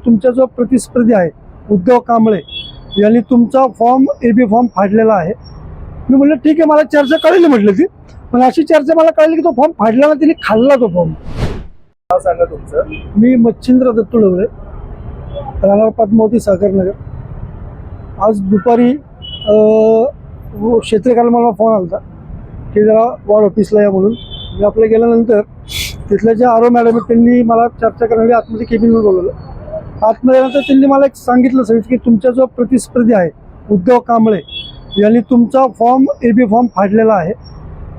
तुमचा जो प्रतिस्पर्धी आहे उद्धव कांबळे यांनी तुमचा फॉर्म AB फॉर्म फाडलेला आहे. मी म्हटलं ठीक आहे, मला चर्चा कळली म्हटलं ती, पण अशी चर्चा मला कळली की तो फॉर्म फाडला ना, तिने खाल्ला तो फॉर्म. नाव सांगा तुमचं. मी मच्छिंद्र दत्तू डोंगरे, राहणार पद्मावती सागरनगर. आज दुपारी क्षेत्रीकाला मला फोन आला होता की जरा वॉर्ड ऑफिसला या म्हणून. मी आपल्या गेल्यानंतर तिथल्या ज्या आरो मॅडम आहेत त्यांनी मला चर्चा करण्यासाठी आतमध्ये केबिनवर बोलवलं. आतमध्ये नंतर त्यांनी मला एक सांगितलं सगळं की तुमचा जो प्रतिस्पर्धी आहे उद्धव कांबळे यांनी तुमचा फॉर्म AB फॉर्म फाडलेला आहे.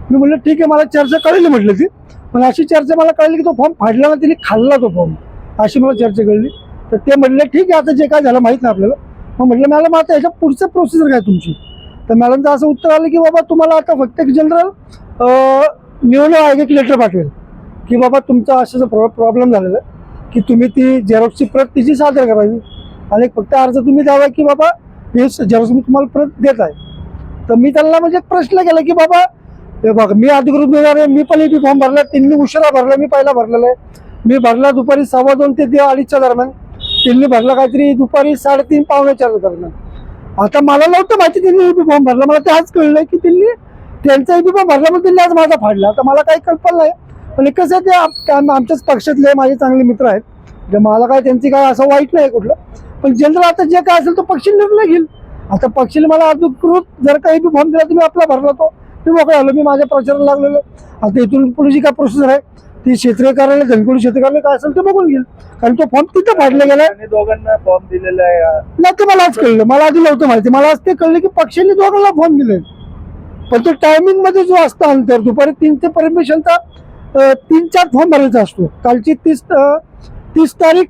मी म्हटलं ठीक आहे, मला चर्चा कळली म्हटलं ती, पण अशी चर्चा मला कळली की तो फॉर्म फाडला ना, तिने खाल्ला तो फॉर्म, अशी मला चर्चा कळली. तर ते म्हटले ठीक आहे, आता जे काय झालं माहीत नाही आपल्याला. मग म्हटलं मॅडम आता ह्याच्या पुढचं प्रोसिजर काय तुमची. तर मॅडमचं असं उत्तर आलं की बाबा तुम्हाला आता फक्त एक जनरल निवडणूक आयोग एक लेटर पाठवेल की बाबा तुमचा असा प्रॉब्लेम झालेला आहे की तुम्ही ती झेरॉक्सची प्रत तिची सादर करावी आणि फक्त अर्ज तुम्ही द्यावा की बाबा हे झेरॉक्स मी तुम्हाला प्रत देत आहे. तर मी त्यांना म्हणजे प्रश्न केला की बाबा हे बघा, मी अधिकृत उमेदवार आहे, मी पण AB फॉर्म भरला, त्यांनी उशिरा भरला, मी पहिला भरलेला आहे. मी भरला दुपारी 2:15 ते 2:30च्या दरम्यान, त्यांनी भरला काहीतरी दुपारी 3:30 पावणे 4 दरम्यान. आता मला नव्हतं माहिती त्यांनी AB फॉर्म भरला, मला ते आज कळलं की त्यांनी त्यांचा AB फॉर्म भरला पण त्यांनी आज माझा फाडला. आता मला काही कल्पना नाही, पण कसं आहे ते आमच्याच पक्षातले माझे चांगले मित्र आहेत, म्हणजे मला काय त्यांची काय असं वाईट नाही कुठलं, पण जनरल आता जे काय असेल तो पक्ष निर्णय घेईल. आता पक्षाने मला अधिकृत जर का AB फॉर्म दिला तुम्ही आपला भरला तो मी मोकळा आलो, मी माझ्या प्रचाराला लागलेलो. आता इथून पुढे जी काय प्रोसेसर आहे ती क्षेत्रीय कार्यालय धनकोडी क्षेत्रीय कार्यालय काय असेल ते बघून घेईल, कारण तो फॉर्म तिथं फाडला गेलाय. दोघांना फॉर्म दिलेला आहे नाही, ते मला आज कळलं, मला आधी नव्हतं माहिती. मला आज ते कळलं की पक्षाने दोघांना फॉर्म दिले, पण तो टायमिंग मध्ये जो असतो अंतर दुपारी 3 ते परमिशनचा 3-4 फॉर्म भरायचा असतो. कालची 30 तारीख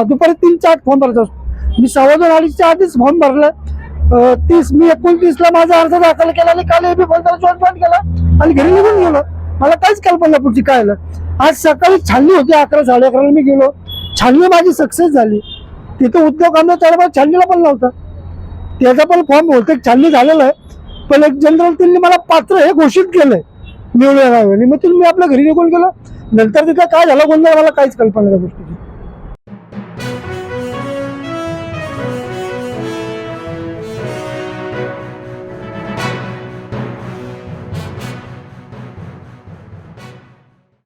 दुपारी 3-4 फॉर्म भरायचा असतो. मी 2:15-2:30च्या आधीच फॉर्म भरला. 30 मी 29ला माझा अर्ज दाखल केला आणि काल AB फॉर्म जॉईन केला आणि घरी निघून गेलो. मला काहीच कल्पना पुढची काय झालं. आज सकाळी छाननी होती, 11-11:30 मी गेलो, छाननी माझी सक्सेस झाली. तिथं उद्धव कांबळे त्याला छाननीला पण नव्हता, त्याचा पण फॉर्म बहुतेक छाननी झालेला आहे, पण एक जनरल त्यांनी मला पात्र हे घोषित केलंय निवडून. मग मी आपल्या घरी निघून गेलो. नंतर तिथं काय झालं गोंधळ मला काहीच कल्पना त्या गोष्टीची.